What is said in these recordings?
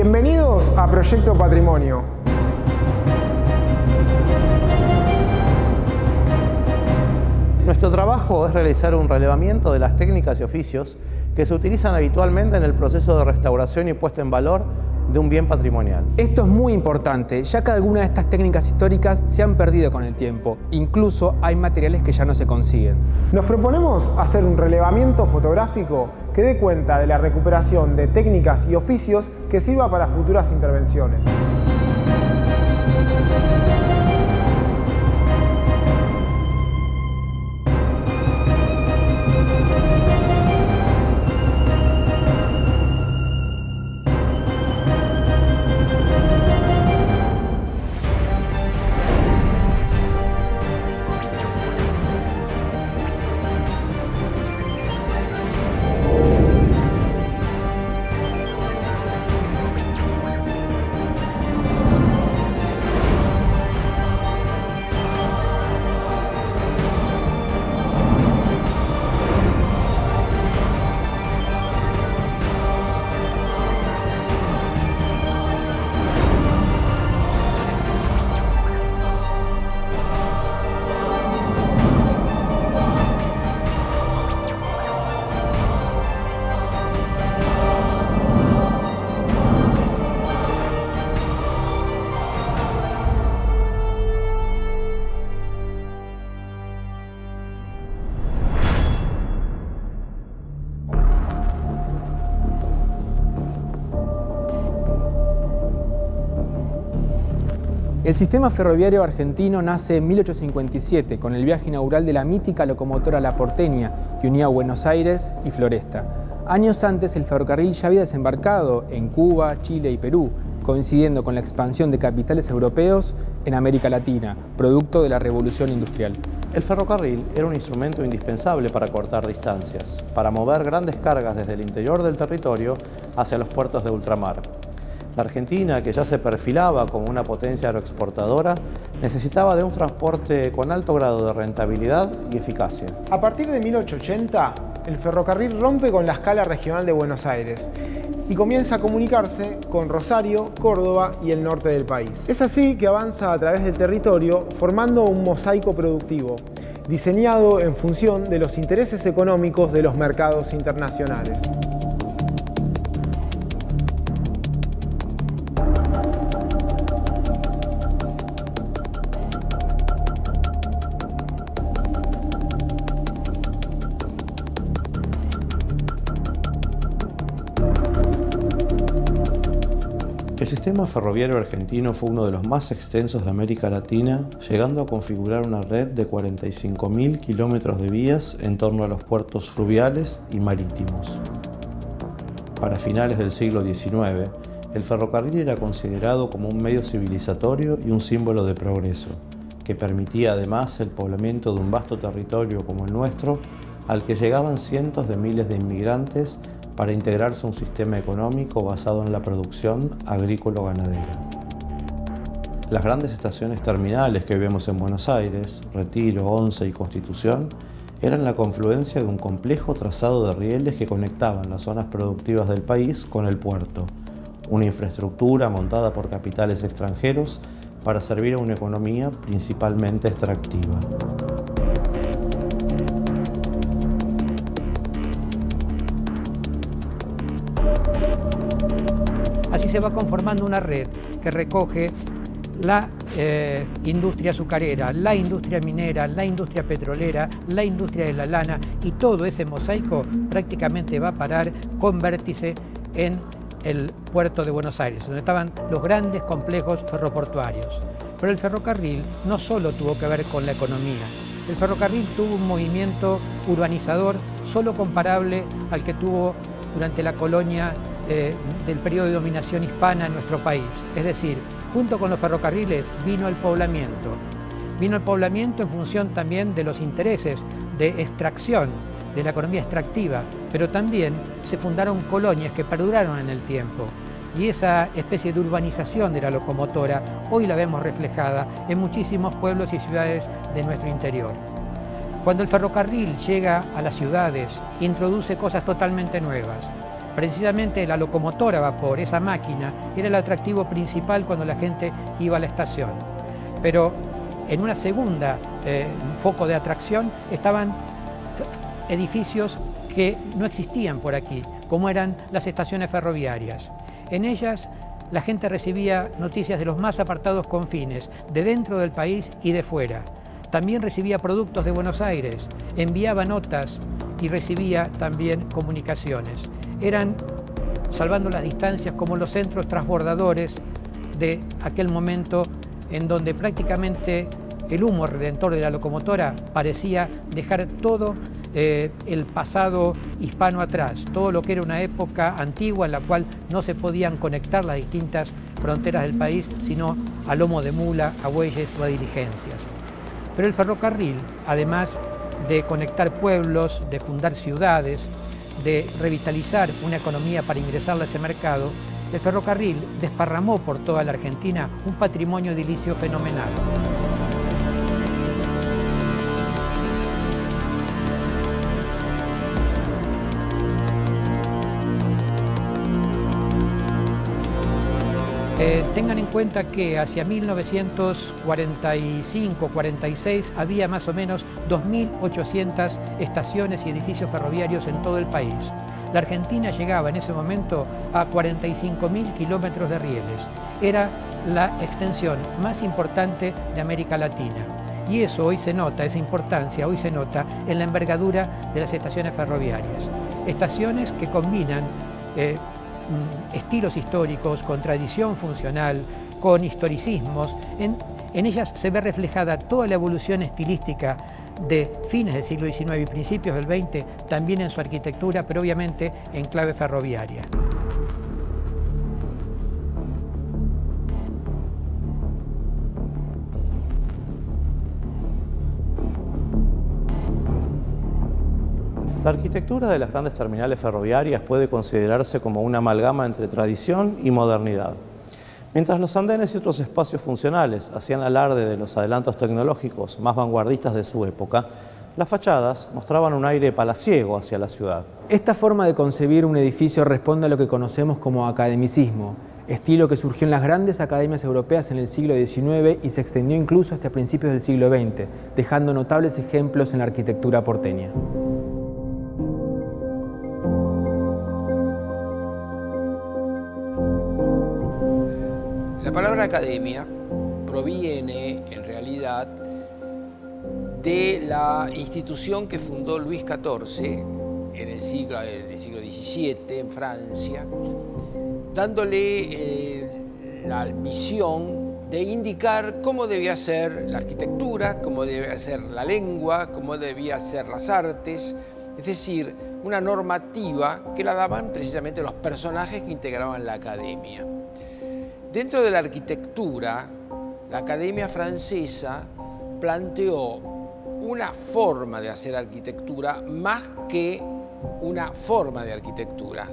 Bienvenidos a Proyecto Patrimonio. Nuestro trabajo es realizar un relevamiento de las técnicas y oficios que se utilizan habitualmente en el proceso de restauración y puesta en valor de un bien patrimonial. Esto es muy importante, ya que algunas de estas técnicas históricas se han perdido con el tiempo. Incluso hay materiales que ya no se consiguen. Nos proponemos hacer un relevamiento fotográfico que dé cuenta de la recuperación de técnicas y oficios que sirva para futuras intervenciones. El sistema ferroviario argentino nace en 1857 con el viaje inaugural de la mítica locomotora La Porteña que unía Buenos Aires y Floresta. Años antes el ferrocarril ya había desembarcado en Cuba, Chile y Perú, coincidiendo con la expansión de capitales europeos en América Latina, producto de la Revolución Industrial. El ferrocarril era un instrumento indispensable para cortar distancias, para mover grandes cargas desde el interior del territorio hacia los puertos de ultramar. La Argentina, que ya se perfilaba como una potencia agroexportadora, necesitaba de un transporte con alto grado de rentabilidad y eficacia. A partir de 1880, el ferrocarril rompe con la escala regional de Buenos Aires y comienza a comunicarse con Rosario, Córdoba y el norte del país. Es así que avanza a través del territorio formando un mosaico productivo, diseñado en función de los intereses económicos de los mercados internacionales. El sistema ferroviario argentino fue uno de los más extensos de América Latina, llegando a configurar una red de 45.000 kilómetros de vías en torno a los puertos fluviales y marítimos. Para finales del siglo XIX, el ferrocarril era considerado como un medio civilizatorio y un símbolo de progreso, que permitía además el poblamiento de un vasto territorio como el nuestro, al que llegaban cientos de miles de inmigrantes para integrarse a un sistema económico basado en la producción agrícola-ganadera. Las grandes estaciones terminales que vemos en Buenos Aires, Retiro, Once y Constitución, eran la confluencia de un complejo trazado de rieles que conectaban las zonas productivas del país con el puerto, una infraestructura montada por capitales extranjeros para servir a una economía principalmente extractiva. Así se va conformando una red que recoge la industria azucarera, la industria minera, la industria petrolera, la industria de la lana, y todo ese mosaico prácticamente va a parar con vértice en el puerto de Buenos Aires, donde estaban los grandes complejos ferroportuarios. Pero el ferrocarril no solo tuvo que ver con la economía. El ferrocarril tuvo un movimiento urbanizador solo comparable al que tuvo durante la colonia del periodo de dominación hispana en nuestro país. Es decir, junto con los ferrocarriles vino el poblamiento. Vino el poblamiento en función también de los intereses de extracción, de la economía extractiva, pero también se fundaron colonias que perduraron en el tiempo. Y esa especie de urbanización de la locomotora hoy la vemos reflejada en muchísimos pueblos y ciudades de nuestro interior. Cuando el ferrocarril llega a las ciudades, introduce cosas totalmente nuevas. Precisamente la locomotora a vapor, esa máquina, era el atractivo principal cuando la gente iba a la estación. Pero en una segunda foco de atracción estaban edificios que no existían por aquí, como eran las estaciones ferroviarias. En ellas la gente recibía noticias de los más apartados confines, de dentro del país y de fuera. También recibía productos de Buenos Aires, enviaba notas y recibía también comunicaciones. Eran, salvando las distancias, como los centros transbordadores de aquel momento en donde prácticamente el humo redentor de la locomotora parecía dejar todo el pasado hispano atrás, todo lo que era una época antigua en la cual no se podían conectar las distintas fronteras del país, sino a lomo de mula, a bueyes o a diligencias. Pero el ferrocarril, además de conectar pueblos, de fundar ciudades, de revitalizar una economía para ingresarla a ese mercado, el ferrocarril desparramó por toda la Argentina un patrimonio edilicio fenomenal. Tengan en cuenta que hacia 1945-46 había más o menos 2.800 estaciones y edificios ferroviarios en todo el país. La Argentina llegaba en ese momento a 45.000 kilómetros de rieles. Era la extensión más importante de América Latina. Y eso hoy se nota, esa importancia hoy se nota en la envergadura de las estaciones ferroviarias. Estaciones que combinan estilos históricos, con tradición funcional, con historicismos. En ellas se ve reflejada toda la evolución estilística de fines del siglo XIX y principios del XX, también en su arquitectura, pero obviamente en clave ferroviaria. La arquitectura de las grandes terminales ferroviarias puede considerarse como una amalgama entre tradición y modernidad. Mientras los andenes y otros espacios funcionales hacían alarde de los adelantos tecnológicos más vanguardistas de su época, las fachadas mostraban un aire palaciego hacia la ciudad. Esta forma de concebir un edificio responde a lo que conocemos como academicismo, estilo que surgió en las grandes academias europeas en el siglo XIX y se extendió incluso hasta principios del siglo XX, dejando notables ejemplos en la arquitectura porteña. La palabra academia proviene, en realidad, de la institución que fundó Luis XIV en el siglo XVII en Francia, dándole la misión de indicar cómo debía ser la arquitectura, cómo debía ser la lengua, cómo debía ser las artes, es decir, una normativa que la daban precisamente los personajes que integraban la academia. Dentro de la arquitectura, la Academia Francesa planteó una forma de hacer arquitectura más que una forma de arquitectura.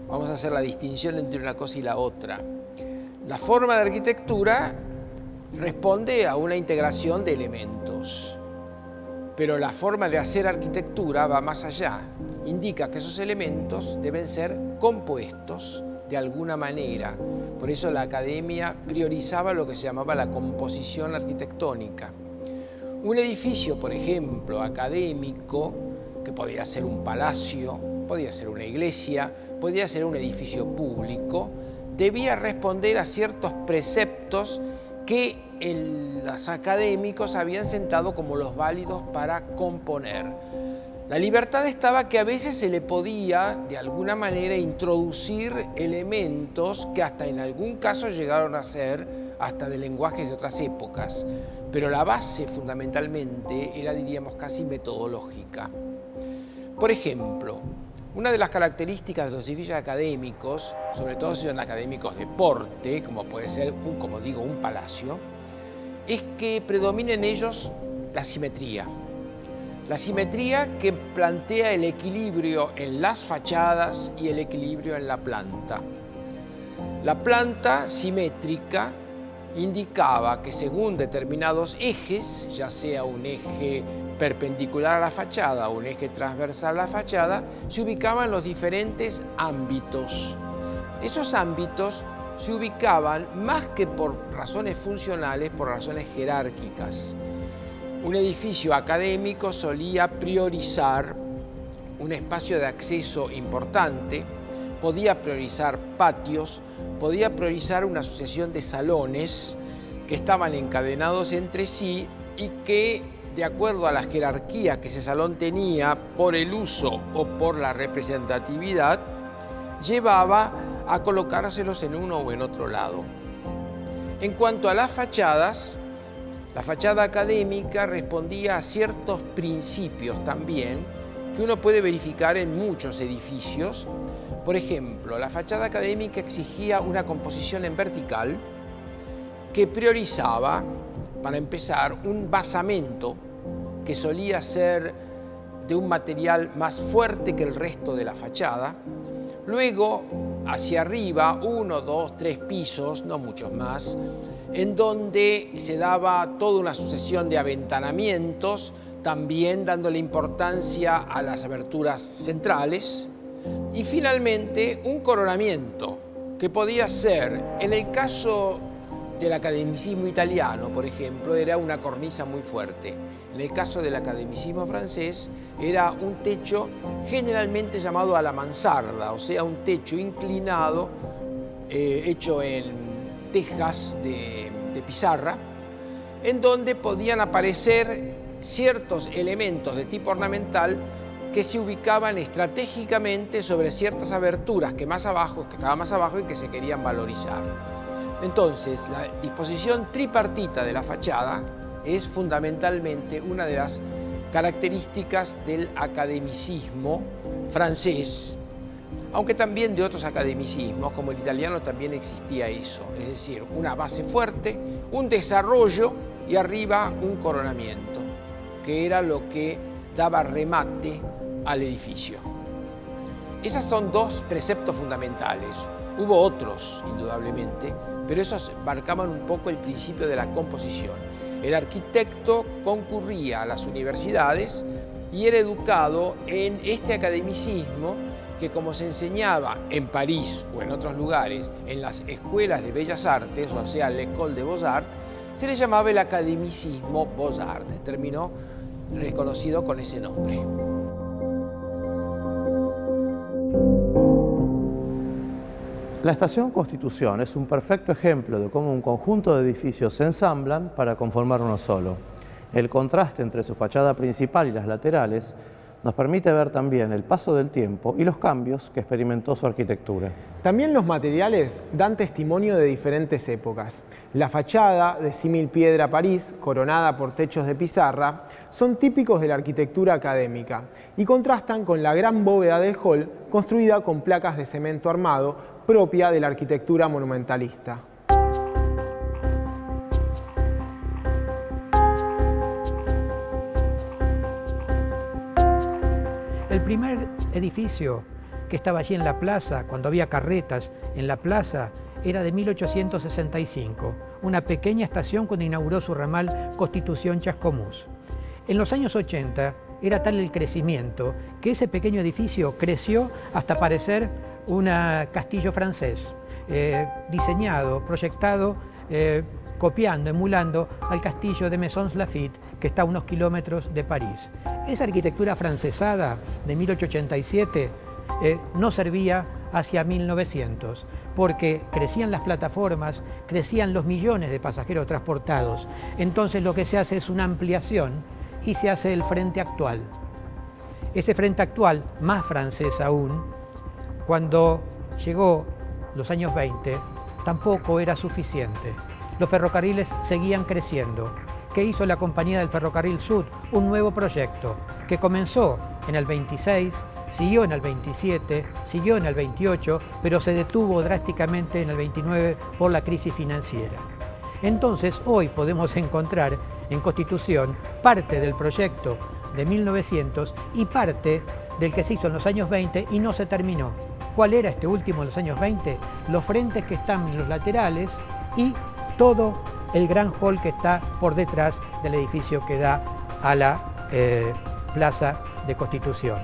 Vamos a hacer la distinción entre una cosa y la otra. La forma de arquitectura responde a una integración de elementos, pero la forma de hacer arquitectura va más allá. Indica que esos elementos deben ser compuestos de alguna manera. Por eso la academia priorizaba lo que se llamaba la composición arquitectónica. Un edificio, por ejemplo, académico, que podía ser un palacio, podía ser una iglesia, podía ser un edificio público, debía responder a ciertos preceptos que los académicos habían sentado como los válidos para componer. La libertad estaba que a veces se le podía, de alguna manera, introducir elementos que hasta en algún caso llegaron a ser hasta de lenguajes de otras épocas, pero la base fundamentalmente era, diríamos, casi metodológica. Por ejemplo, una de las características de los edificios académicos, sobre todo si son académicos de porte, como puede ser, un palacio, es que predomina en ellos la simetría. La simetría que plantea el equilibrio en las fachadas y el equilibrio en la planta. La planta simétrica indicaba que según determinados ejes, ya sea un eje perpendicular a la fachada, un eje transversal a la fachada, se ubicaban los diferentes ámbitos. Esos ámbitos se ubicaban más que por razones funcionales, por razones jerárquicas. Un edificio académico solía priorizar un espacio de acceso importante, podía priorizar patios, podía priorizar una sucesión de salones que estaban encadenados entre sí y que, de acuerdo a la jerarquía que ese salón tenía por el uso o por la representatividad, llevaba a colocárselos en uno o en otro lado. En cuanto a las fachadas, la fachada académica respondía a ciertos principios también que uno puede verificar en muchos edificios. Por ejemplo, la fachada académica exigía una composición en vertical que priorizaba, para empezar, un basamento que solía ser de un material más fuerte que el resto de la fachada. Luego, hacia arriba, 1, 2, 3 pisos, no muchos más, en donde se daba toda una sucesión de aventanamientos, también dándole importancia a las aberturas centrales. Y finalmente, un coronamiento, que podía ser, en el caso del academicismo italiano, por ejemplo, era una cornisa muy fuerte. En el caso del academicismo francés, era un techo generalmente llamado a la mansarda, o sea, un techo inclinado, hecho en tejas de pizarra, en donde podían aparecer ciertos elementos de tipo ornamental que se ubicaban estratégicamente sobre ciertas aberturas que estaban más abajo y que se querían valorizar. Entonces, la disposición tripartita de la fachada es fundamentalmente una de las características del academicismo francés, aunque también de otros academicismos, como el italiano, también existía eso, es decir, una base fuerte, un desarrollo y arriba un coronamiento, que era lo que daba remate al edificio. Esos son dos preceptos fundamentales. Hubo otros, indudablemente, pero esos marcaban un poco el principio de la composición. El arquitecto concurría a las universidades y era educado en este academicismo que, como se enseñaba en París o en otros lugares, en las escuelas de bellas artes, o sea, l'École des Beaux-Arts, se le llamaba el academicismo Beaux-Arts. Terminó reconocido con ese nombre. La Estación Constitución es un perfecto ejemplo de cómo un conjunto de edificios se ensamblan para conformar uno solo. El contraste entre su fachada principal y las laterales nos permite ver también el paso del tiempo y los cambios que experimentó su arquitectura. También los materiales dan testimonio de diferentes épocas. La fachada de símil piedra París, coronada por techos de pizarra, son típicos de la arquitectura académica y contrastan con la gran bóveda del hall, construida con placas de cemento armado, propia de la arquitectura monumentalista. El primer edificio que estaba allí en la plaza, cuando había carretas en la plaza, era de 1865, una pequeña estación cuando inauguró su ramal Constitución-Chascomús. En los años 80 era tal el crecimiento que ese pequeño edificio creció hasta parecer un castillo francés, diseñado, proyectado, copiando, emulando al castillo de Maisons Laffitte, que está a unos kilómetros de París. Esa arquitectura afrancesada de 1887 no servía hacia 1900, porque crecían las plataformas, crecían los millones de pasajeros transportados. Entonces lo que se hace es una ampliación y se hace el frente actual. Ese frente actual, más francés aún, cuando llegó los años 20, tampoco era suficiente. Los ferrocarriles seguían creciendo. ¿Qué hizo la Compañía del Ferrocarril Sud? Un nuevo proyecto que comenzó en el 26, siguió en el 27, siguió en el 28, pero se detuvo drásticamente en el 29 por la crisis financiera. Entonces, hoy podemos encontrar en Constitución parte del proyecto de 1900 y parte del que se hizo en los años 20 y no se terminó. ¿Cuál era este último de los años 20? Los frentes que están en los laterales y todo el gran hall que está por detrás del edificio que da a la Plaza de Constitución.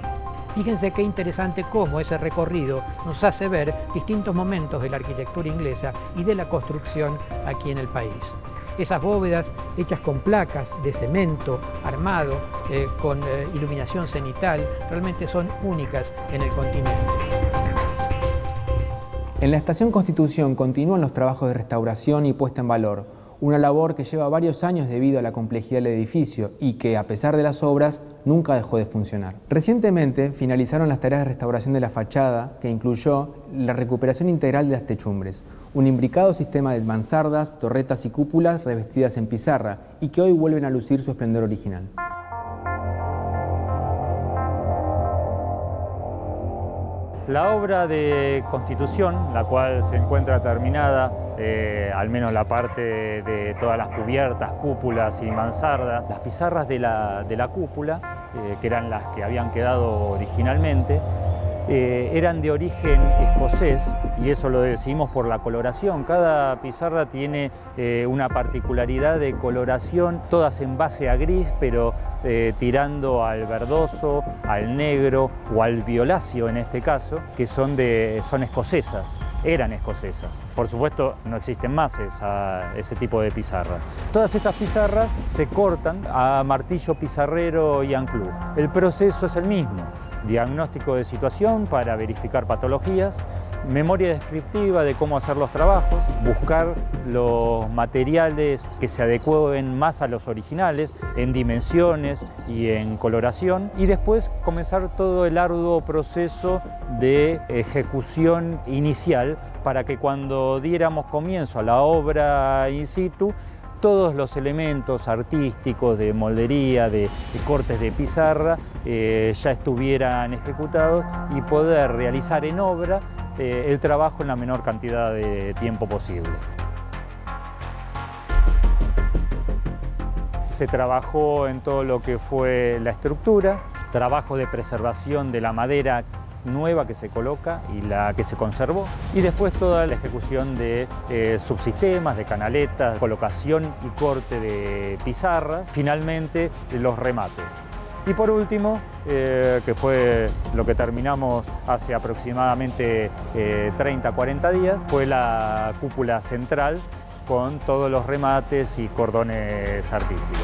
Fíjense qué interesante cómo ese recorrido nos hace ver distintos momentos de la arquitectura inglesa y de la construcción aquí en el país. Esas bóvedas hechas con placas de cemento armado, con iluminación cenital, realmente son únicas en el continente. En la Estación Constitución continúan los trabajos de restauración y puesta en valor, una labor que lleva varios años debido a la complejidad del edificio y que, a pesar de las obras, nunca dejó de funcionar. Recientemente finalizaron las tareas de restauración de la fachada, que incluyó la recuperación integral de las techumbres, un imbricado sistema de mansardas, torretas y cúpulas revestidas en pizarra y que hoy vuelven a lucir su esplendor original. La obra de Constitución, la cual se encuentra terminada, al menos la parte de todas las cubiertas, cúpulas y mansardas, las pizarras de la cúpula, que eran las que habían quedado originalmente, eran de origen escocés, y eso lo decimos por la coloración. Cada pizarra tiene una particularidad de coloración, todas en base a gris, pero tirando al verdoso, al negro o al violáceo en este caso, que son escocesas, eran escocesas. Por supuesto no existen más ese tipo de pizarra. Todas esas pizarras se cortan a martillo pizarrero y anclú. El proceso es el mismo: diagnóstico de situación para verificar patologías, memoria descriptiva de cómo hacer los trabajos, buscar los materiales que se adecúen más a los originales en dimensiones y en coloración, y después comenzar todo el arduo proceso de ejecución inicial para que cuando diéramos comienzo a la obra in situ, todos los elementos artísticos de moldería, de cortes de pizarra, ya estuvieran ejecutados y poder realizar en obra el trabajo en la menor cantidad de tiempo posible. Se trabajó en todo lo que fue la estructura, trabajo de preservación de la madera nueva que se coloca y la que se conservó, y después toda la ejecución de subsistemas, de canaletas, colocación y corte de pizarras, finalmente los remates. Y por último, que fue lo que terminamos hace aproximadamente 30-40 días, fue la cúpula central con todos los remates y cordones artísticos.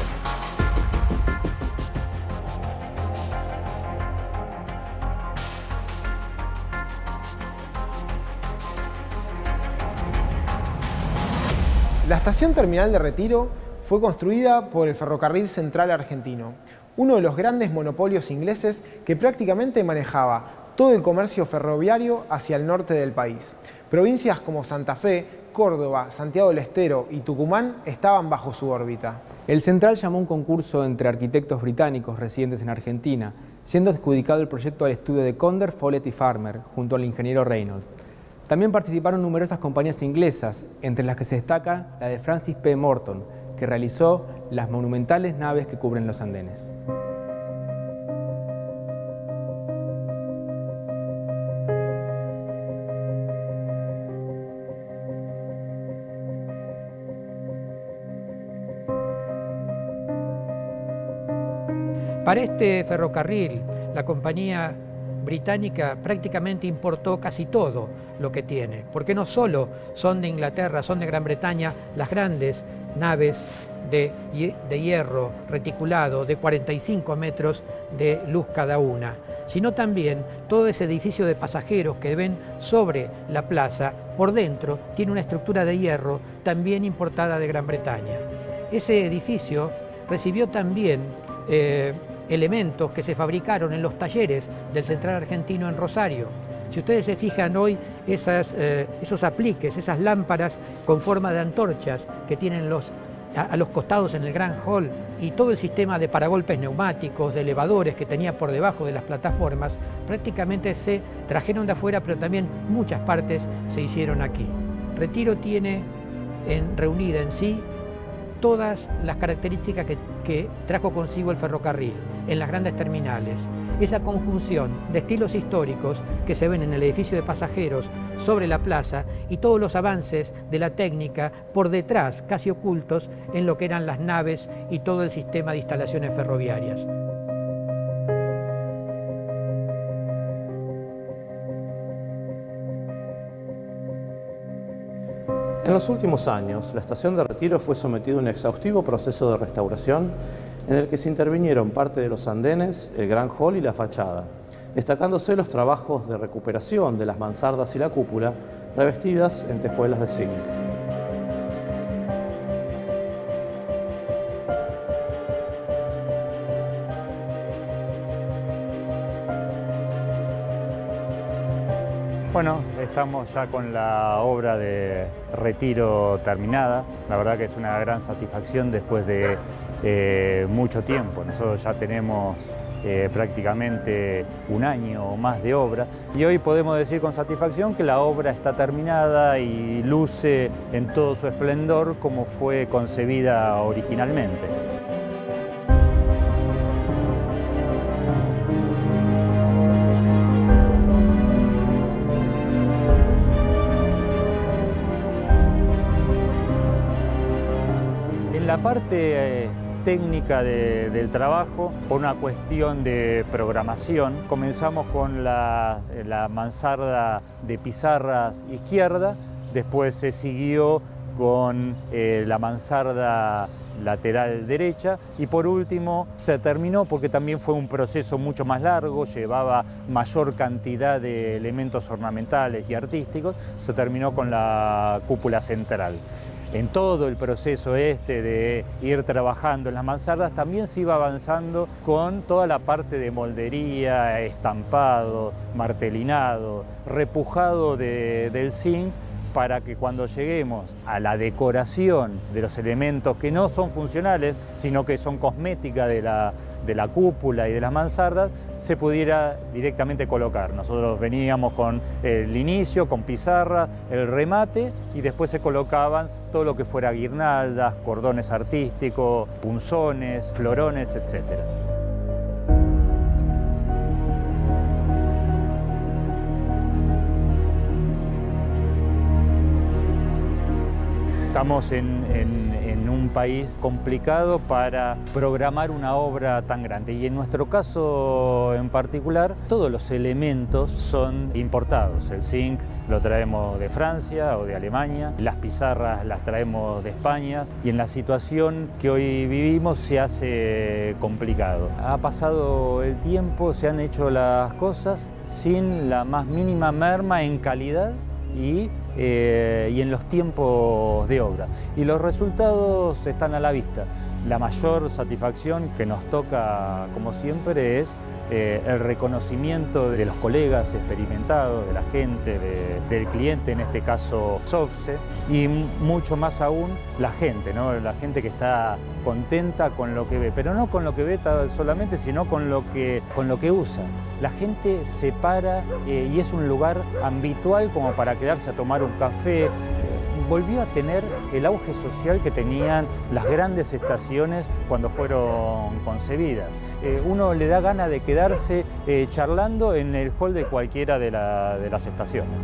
La estación terminal de Retiro fue construida por el Ferrocarril Central Argentino, uno de los grandes monopolios ingleses que prácticamente manejaba todo el comercio ferroviario hacia el norte del país. Provincias como Santa Fe, Córdoba, Santiago del Estero y Tucumán estaban bajo su órbita. El Central llamó un concurso entre arquitectos británicos residentes en Argentina, siendo adjudicado el proyecto al estudio de Conder, Follett y Farmer, junto al ingeniero Reynolds. También participaron numerosas compañías inglesas, entre las que se destaca la de Francis P. Morton, que realizó las monumentales naves que cubren los andenes. Para este ferrocarril, la compañía británica prácticamente importó casi todo lo que tiene, porque no solo son de Inglaterra, son de Gran Bretaña las grandes naves de hierro reticulado de 45 metros de luz cada una, sino también todo ese edificio de pasajeros que ven sobre la plaza, por dentro tiene una estructura de hierro también importada de Gran Bretaña. Ese edificio recibió también elementos que se fabricaron en los talleres del Central Argentino en Rosario. Si ustedes se fijan hoy, esos apliques, esas lámparas con forma de antorchas que tienen a los costados en el gran hall, y todo el sistema de paragolpes neumáticos, de elevadores que tenía por debajo de las plataformas, prácticamente se trajeron de afuera, pero también muchas partes se hicieron aquí. Retiro tiene reunida en sí todas las características que trajo consigo el ferrocarril en las grandes terminales. Esa conjunción de estilos históricos que se ven en el edificio de pasajeros sobre la plaza y todos los avances de la técnica por detrás, casi ocultos, en lo que eran las naves y todo el sistema de instalaciones ferroviarias. En los últimos años, la estación de Retiro fue sometida a un exhaustivo proceso de restauración en el que se intervinieron parte de los andenes, el gran hall y la fachada, destacándose los trabajos de recuperación de las mansardas y la cúpula, revestidas en tejuelas de zinc. Bueno, estamos ya con la obra de Retiro terminada. La verdad que es una gran satisfacción después de mucho tiempo. Nosotros ya tenemos prácticamente un año o más de obra y hoy podemos decir con satisfacción que la obra está terminada y luce en todo su esplendor como fue concebida originalmente. En la parte técnica del trabajo, por una cuestión de programación, comenzamos con la mansarda de pizarras izquierda, después se siguió con la mansarda lateral derecha y por último se terminó, porque también fue un proceso mucho más largo, llevaba mayor cantidad de elementos ornamentales y artísticos, se terminó con la cúpula central. En todo el proceso de ir trabajando en las mansardas también se iba avanzando con toda la parte de moldería, estampado, martelinado, repujado del zinc, para que cuando lleguemos a la decoración de los elementos que no son funcionales, sino que son cosmética de la cúpula y de las mansardas, se pudiera directamente colocar. Nosotros veníamos con el inicio, con pizarra, el remate y después se colocaban todo lo que fuera guirnaldas, cordones artísticos, punzones, florones, etc. Estamos en un país complicado para programar una obra tan grande y en nuestro caso en particular todos los elementos son importados. El zinc lo traemos de Francia o de Alemania, las pizarras las traemos de España y en la situación que hoy vivimos se hace complicado. Ha pasado el tiempo, se han hecho las cosas sin la más mínima merma en calidad y en los tiempos de obra. Y los resultados están a la vista. La mayor satisfacción que nos toca, como siempre, es el reconocimiento de los colegas experimentados, de la gente, del cliente, en este caso SOFSE, y mucho más aún la gente, ¿no? La gente que está contenta con lo que ve, pero no con lo que ve solamente, sino con lo que usa. La gente se para y es un lugar habitual como para quedarse a tomar un café. Volvió a tener el auge social que tenían las grandes estaciones cuando fueron concebidas. Uno le da ganas de quedarse charlando en el hall de cualquiera de las estaciones.